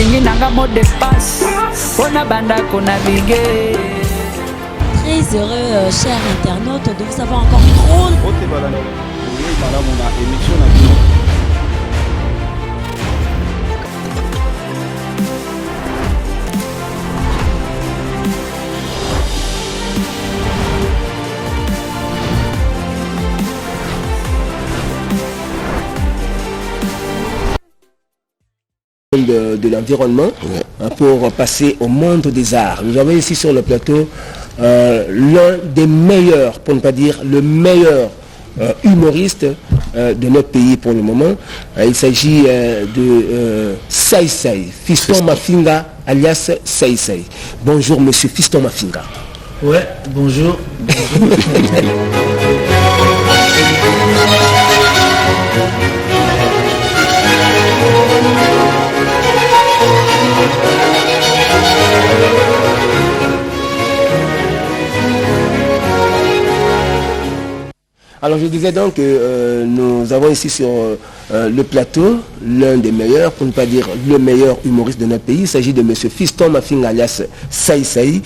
Nalingi nanga mot de passe. Ona banda ko naviguer. Très heureux, chers internautes, de vous avoir encore trop. De l'environnement pour passer au monde des arts. Nous avons ici sur le plateau l'un des meilleurs, pour ne pas dire le meilleur humoriste de notre pays pour le moment. Il s'agit de Sai Sai, Fiston Mafinga alias Sai Sai. Bonjour monsieur Fiston Mafinga. Ouais, bonjour. Alors je disais donc que nous avons ici sur le plateau l'un des meilleurs, pour ne pas dire le meilleur humoriste de notre pays. Il s'agit de monsieur Fiston Mafinga alias Sai Sai,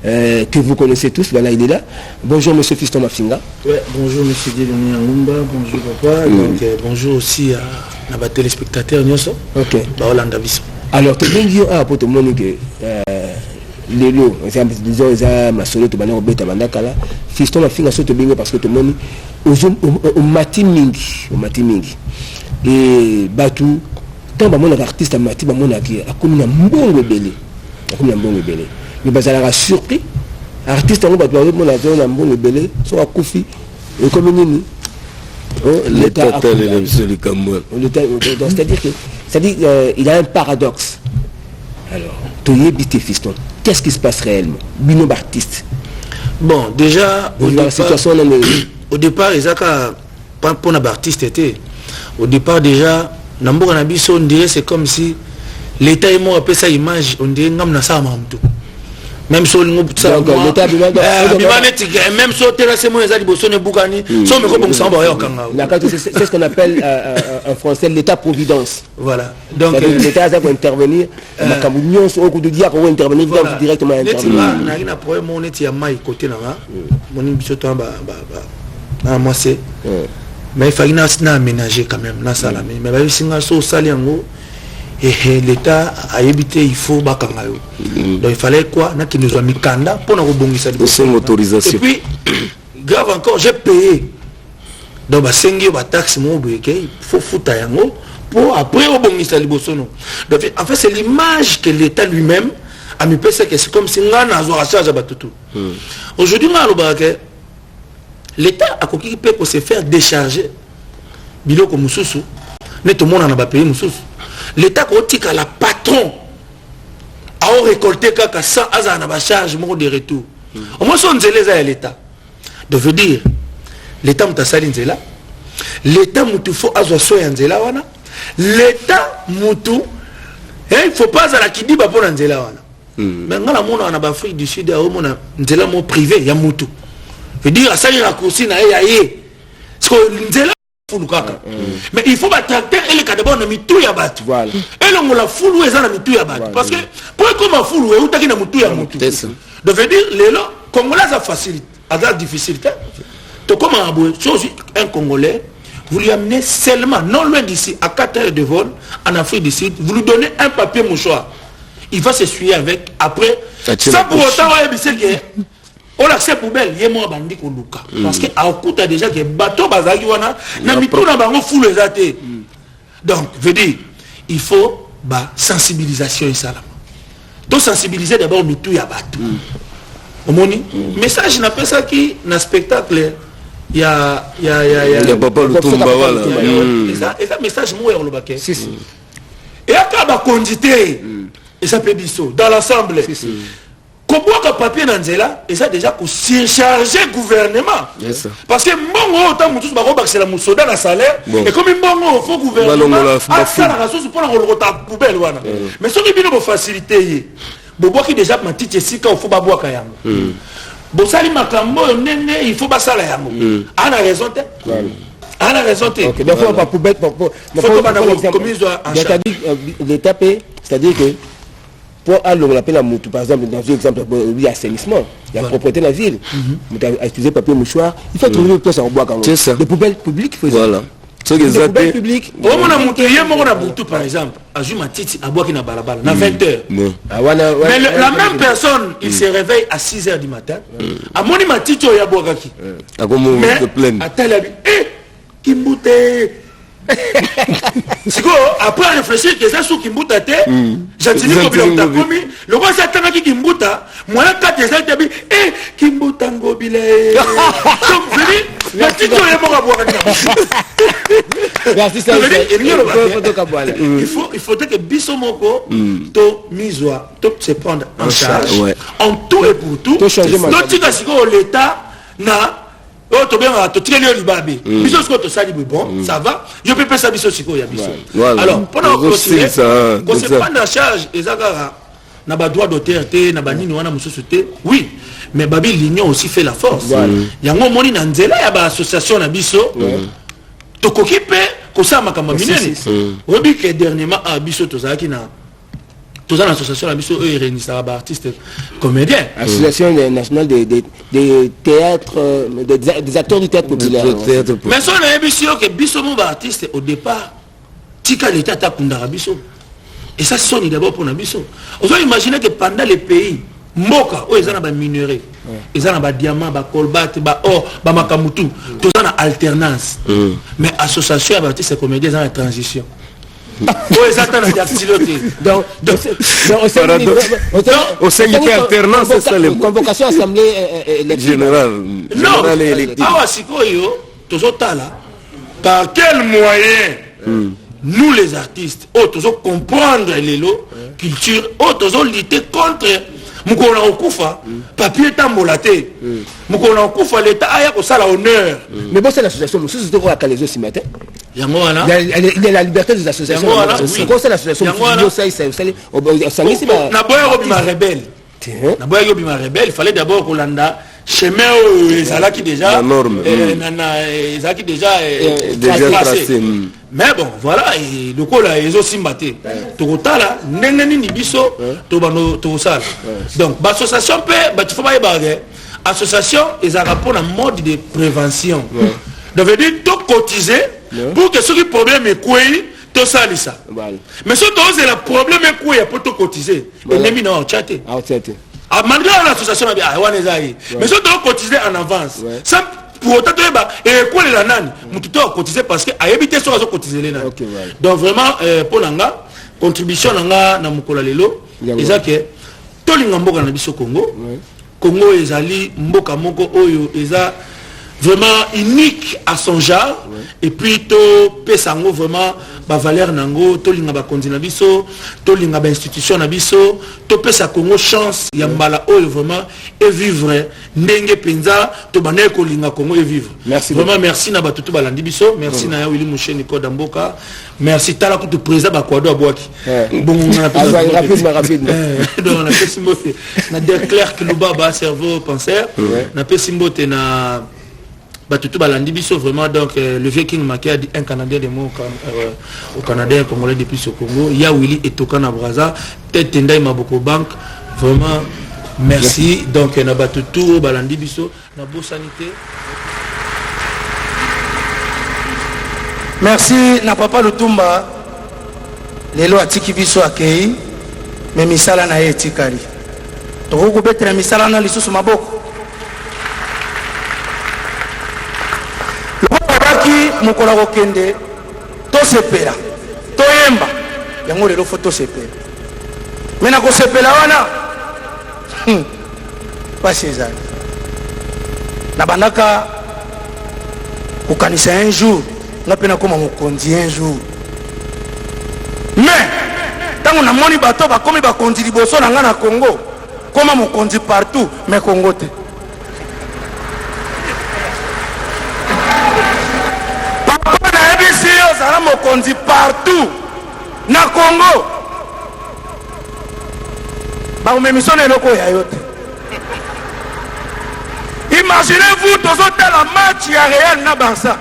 que vous connaissez tous. Voilà, il est là. Bonjour monsieur Fiston Mafinga. Ouais, bonjour monsieur Dieudonné Angumba, bonjour papa, donc bonjour aussi à nos téléspectateurs. Ok. Alors tu viens dire pour tout le monde que lelo disons ma solo to bana obeta bandakala Fiston Mafinga soto bingo parce que tout le monde au mati mingi et batu tant ba mon artiste mati ba mon aki akomi na mbongo belé mais bazala surpris artiste ngo batu ba mon na mbongo belé so akufi et comme nini l'état c'est-à-dire que il a un paradoxe. Alors Toyebité Fiston, qu'est-ce qui se passe réellement? Bino artiste. Bon, déjà au départ Isaka pas pour un artiste était. Au départ déjà Namboka Nabiso on dirait c'est comme si l'état est mort après sa image on dirait ngam na sa mamtu. Même si l'état même si c'est moi les bosone bukani so me ko bon samba yo kanga. C'est ce qu'on appelle en français l'état providence. Voilà. Donc l'état va intervenir makambo so ko de dire ko intervenir directement intervenir. Na problème on est ya mai côté na mon biso to ba moi c'est mais il fallait na aménager quand même na sala mais ba singa so sali yango et l'état a évité il faut bakanga yo. Donc il fallait quoi na qui nous a mis kanda pour na rebongisa autorisation. Et puis grave encore j'ai payé donc ba sengi ba taxe mo boyeke faut fouta yango pour après rebongisa libosono. Donc en fait c'est l'image que l'état lui-même a mis que c'est comme si ngana azwa charge ba tutu. Aujourd'hui ngalo ba que l'état a coquille pour se faire décharger biloko mususu ne tout le monde en a pas payé mususu. L'état côté à la patron a récolté kaka 100 azana ba charge mo de retour. Au moins son nzela à l'état. De veut dire l'état mutasali nzela, l'état mutu faut azwa so ya nzela wana, l'état mutu il faut pas à la kidiba pour nzela wana. Mais ngala mona na ba Afrique du Sud a mona nzela mo privé ya mutu. Veut dire asali la course na ya ye. Parce que nzela mais il faut tracter et les cas de bon mitou ya batu. Voilà. Et l'on la foule eza na mitou ya batu parce que pour comme foule ou utaki na mitou ya mutu. Donc veut dire les là congolais ça facilite, ça difficulté. Donc comme un congolais vous lui amenez seulement non loin d'ici à 4 heures de vol en Afrique du Sud, vous lui donnez un papier mouchoir. Il va s'essuyer avec après ça pour autant ouais c'est que on l'accepte poubelle yé moi bandi ko luka parce que a okuta déjà que bateau bazaki wana na mitu na bango fou les athées. Donc veut dire il faut sensibilisation et ça là. Donc sensibiliser d'abord mitu ya bateau. Omoni message n'a pas ça qui na spectacle il y a papa Lutumba voilà. Et ça message moi on le baké. Et akaba condité et ça peut biso dans l'ensemble. Comment que papier Nanzela et ça déjà pour surcharger le gouvernement. Parce que bon autant tous c'est la moussoda la salaire et comme bon faut gouvernement ça la ressource pour le retard poubelle voilà. Mais ce qui bien pour faciliter bobo qui déjà matite ici quand faut pas boire kayango. Bon sali makambo nene il faut pas ça la yango. A la raison Ah, la raison, t'es. Ok, donc, pas pour bête, l'État paie, c'est-à-dire que pour aller on appelle la moutou, par exemple, dans un exemple, il y a assainissement, il y a propreté de la ville, il a utilisé papier mouchoir, il faut trouver tout ça en bois quand même. C'est ça. Des poubelles publiques, il faut voilà. des poubelles publiques. Au moment où il y a un boutou, par exemple, à Jumatiti, à bois qui n'a pas la balle, à 20h. Mais la même personne, il se réveille à 6h du matin, à mon matiti, il y a bois qui. Mais, à tel habit, Kimbouté. Après réfléchir que ça sous Kimbuta te j'antini ko bilonga komi le roi satana ki Kimbuta moi quand tu sais tabi Kimbuta ngobile donc veni la tito ya mo boire merci ça il faut que biso moko to miswa to se prendre en charge en tout et pour tout donc tu as siko l'état na oh to bien to tirer le libabe biso ce que to sali bon ça va je peux pas ça biso siko ya biso alors pendant que c'est prendre en charge ezakara na ba droit d'auteur te na ba nini wana mususu te oui mais babi l'union aussi fait la force yango moni na nzela ya ba association na biso to kokipe ko sa makamba minene obi que dernièrement a biso to zaki na tous les associations et réunissent artistes comédiens. Association nationale des théâtres, des acteurs du théâtre populaire. Mais si on a émission que Bissomo artiste au départ, Tika l'État t'a Bisso. Et ça sonne d'abord pour Nabisso. On doit imaginer que pendant les pays, Moka, où ils ont des minerais, ils ont des diamants, des colbats, des or, des makamutu, tout ça en alternance. Mais association artistes et comédiens, ils ont une transition. Donc, au sein de l'alternance, c'est ça les convocation assemblée générale. Non, par quel moyen nous les artistes, autres comprendre les lots, culture, autres lutter contre Mukona Okufa, papier tambolaté. Mukona Okufa, l'État a pour ça l'honneur. Mais bon, c'est l'association, nous sommes à Calaiso ce matin. Il y a la liberté des associations. C'est quoi c'est l'association? Il fallait d'abord qu'on landa chemin qui déjà tracé. Mais bon, voilà, et le coup là, ils ont simbaté. Tokotala, neneni ni biso, tokosala. Donc, l'association peut, tu faut pas y baguer. Association, ils ont rapport à mode de prévention. Donc, veut dire, tout cotiser pour que ceux qui problème est quoi, tout ça, ça. Mais si tu as le problème est quoi, pour tout cotiser, et les mineurs ont chaté. Malgré l'association, mais si tu as cotisé en avance, sans pour autant et quoi les nani, tu dois cotiser parce que à éviter soit cotiser les nani. Donc vraiment pour l'anga contribution l'anga na mukola lelo, ils que tout l'ingamboka na biso Congo, Congo ezali mboka moko oyo eza vraiment unique à son genre et puis to pesango vraiment ba valeur nango to linga ba konzi na biso to linga ba institution na biso to pesa Congo chance ya mbala oyo vraiment et vivre ndenge penza to banaye ko linga Congo et vivre. Merci vraiment merci na batutu balandi biso merci na ya Willy Moucheni Koda Mboka merci tala ko to président ba Kwado Abwaki bon on a rapide donc on a fait simbote na Declerc Kiluba ba cerveau penseur na fait simbote na Batutu balandi biso vraiment donc le vieux King Makia dit un Canadien de mots au Canada un Congolais depuis ce Congo il y a Willy et Tokana Braza tête Tendai Maboko Bank vraiment merci donc na Batutu balandi biso na beau sanité merci na papa Lutumba lelo atiki biso akei mais misala na etikali toko betra misala na lisusu maboko mukolo kokende to sepela to yemba yango lelo foto sepela mena ko sepela wana pas ezali na banaka kokanisa un jour nga pena koma mokonzi un jour mais tango na moni bato bakomi bakonzi liboso na nga na Congo koma mokonzi partout mais Congo te mokonzi partout na Congo ba umemisona eloko ya yote imaginez-vous tozotala match ya Real na Barça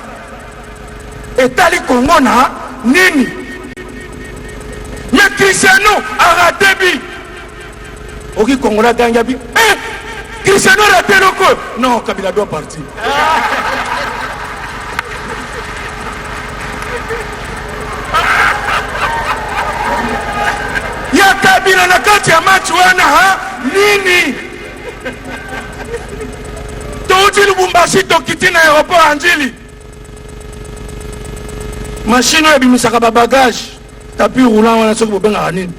etali Congo na nini. Mais Cristiano a raté bi. Oki Congolais gagné bi. Cristiano a raté le coup. Non, Kabila doit partir. Ya Kabila na kati ya match wana ha nini. Touti Lubumbashi tokiti na aéroport Anjili. Machine ebimisaka ba bagage. Tapis roulant wana soki bobenga nini.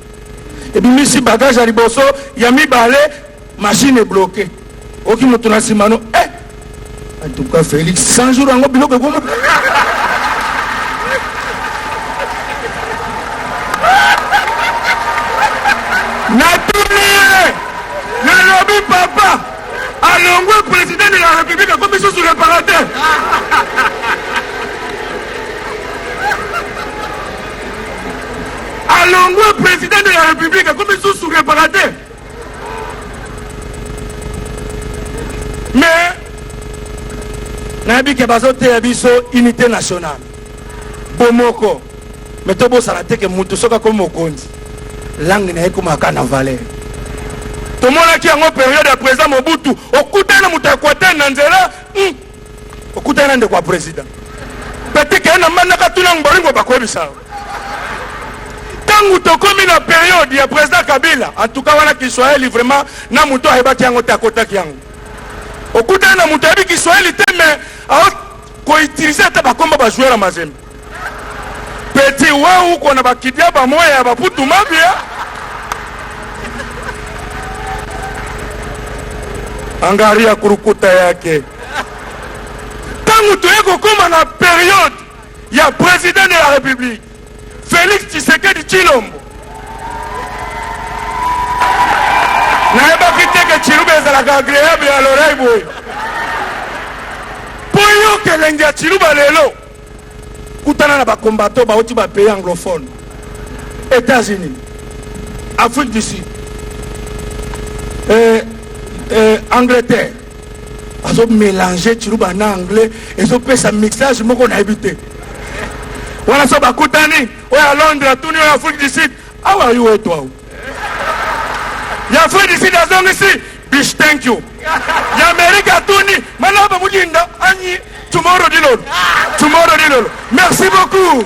Ebimisi bagage ya liboso ya mibale machine est bloquée. Oki moto na simano en tout cas Félix 100 jours ngo biloko ko. Le lobby papa alongwe président de la République comme ils sont sur le réparateur. Alongwe président de la République comme ils sont sur le réparateur. Mais nabi ke bazote ya biso unité nationale. Bomoko. Mais tobo salate ke mutu soka comme mokonzi. Langue na eko makana valeur. Tout le monde qui a une période de président Mobutu, au coup d'un mouton équateur Nanzela, au coup d'un de quoi président. Peut-être qu'il y a un man qui a un boringo pas quoi ça. Tant que tu comme une période, il y a président Kabila, en tout cas voilà qu'il soit vraiment na mouton et bâti en côté qui en. Au coup d'un mouton qui soit il mais quoi utiliser ta comme va jouer la mazem. Petit waouh qu'on a pas quitté ba moi et ba putu mabia. Angaria kurukuta yake. Tangu tueko koma na période ya président de la République Félix Tshisekedi Tshilombo. Na eba kiteke Tshilombo ezalaka agréable à l'oreille boy. Poyo kelenge ya Tshilombo lelo. Kutana na ba combattant ba oti ba pays anglophone. États-Unis, Afrique du Sud. Angleterre, ils ont mélangé Chiluba en anglais, ils ont fait sa mixage, moi qu'on a évité. Voilà ça, bah, Koutani, ouais, à Londres, à Tunis, à Afrique du Sud. How are you, et toi? Il y a Afrique du Sud, à Zong ici, bish, thank you. Il y a Amérique, à Tunis, maintenant, bah, Moudinda, Agni, tomorrow, Dilol. Tomorrow, Dilol. Merci beaucoup.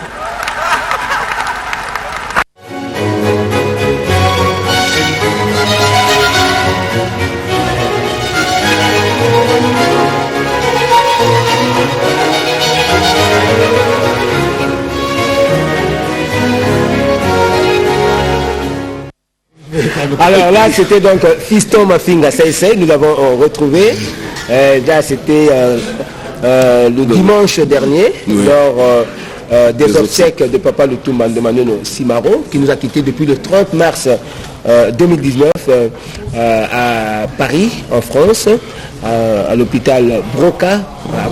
Alors là, c'était donc Fiston Mafinga Saïsei, nous l'avons retrouvé. Là, c'était le dimanche dernier, lors des obsèques de Papa Lutumba Ndomanono Simaro, qui nous a quittés depuis le 30 mars 2019 à Paris, en France, à l'hôpital Broca,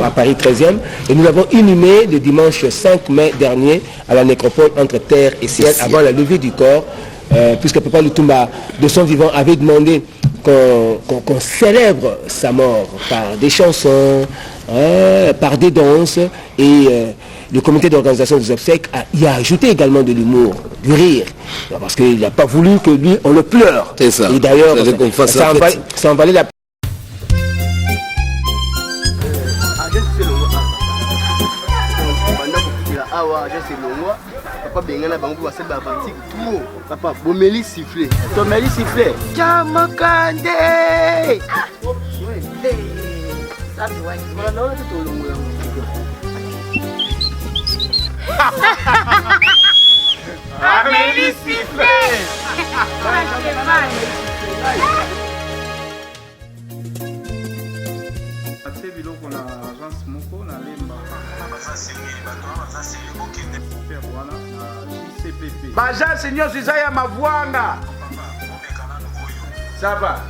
à Paris 13e. Et nous l'avons inhumé le dimanche 5 mai dernier à la nécropole entre terre et ciel, avant la levée du corps. Puisque Papa Lutumba, de son vivant, avait demandé qu'on célèbre sa mort par des chansons, par des danses, et le comité d'organisation des obsèques y a ajouté également de l'humour, du rire, parce qu'il n'a pas voulu que lui, on le pleure. C'est ça. Et d'ailleurs, ça en valait la peine. Papa bengana bango ba seba pratique tout papa bomeli siffler tomeli siffler chamakande ça me voit voilà non c'est tout le monde bomeli siffler ate biloko na agence moko na lemba bajasi nyonso eza ya mavwanga saba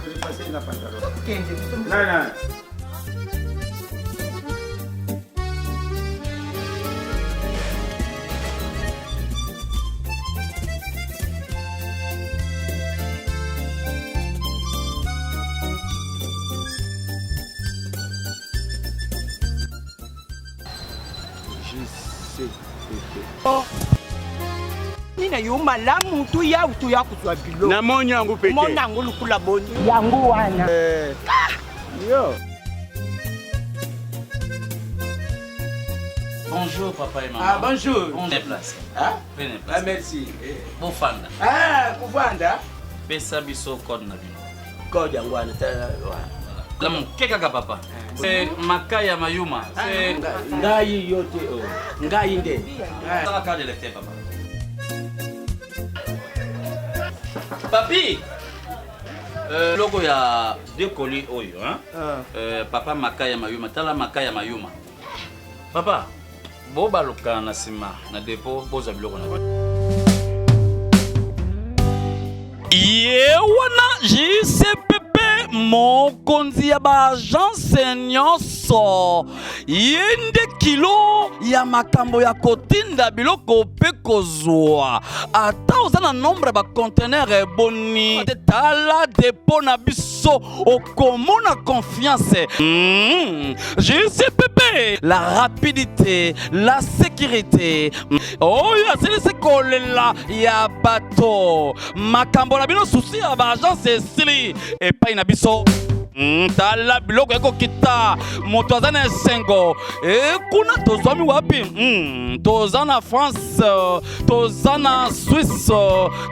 JC yo malamu tu ya kuzwa bilo. Na moni yangu peke. Moni yangu lukula boni. Yangu wana. Yo. Bonjour papa et maman. Ah bonjour. On est placé. Ah? Prenez place. Ah merci. Bofanda. Ah, kufanda. Pesa biso code na bino. Code yangu ana. La mon keka papa. C'est Makaya Mayuma. C'est ngai yote o. Ngai nde. Ça va carte d'électeur papa. Papi. Logo ya deux colis oyo hein. Papa Makaya Mayuma, tala Makaya Mayuma. Papa, boba loka na sima na dépôt boza biloko na. Yewana JCPP mokonzi ya ba agence nyonso yende kilo ya makambo ya kotinda biloko pe kozwa ata oza na nombre ba conteneur eboni tala dépôt na biso okomona confiance. JCPP, la rapidité, la sécurité. Oh ya c'est kolela ya bato makambo na bino souci ya ba agence esili epai na biso. Tala biloko eko kita moto aza na esengo kuna tozwami wapi toza na France toza na Suisse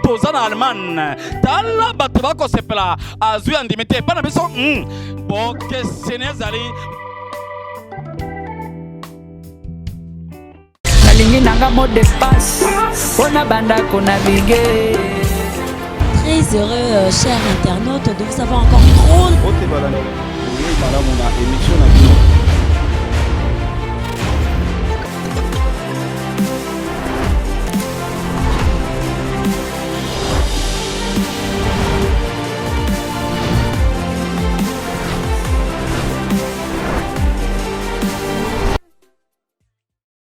toza na Allemagne tala bato bakosepela azwi andimi te epai na biso bokesene ezali nalingi nanga mot de passe mpona bandako na bige. Très heureux, chers internautes, de vous avoir encore trop. Ote balana. Oui, madame, on a émission.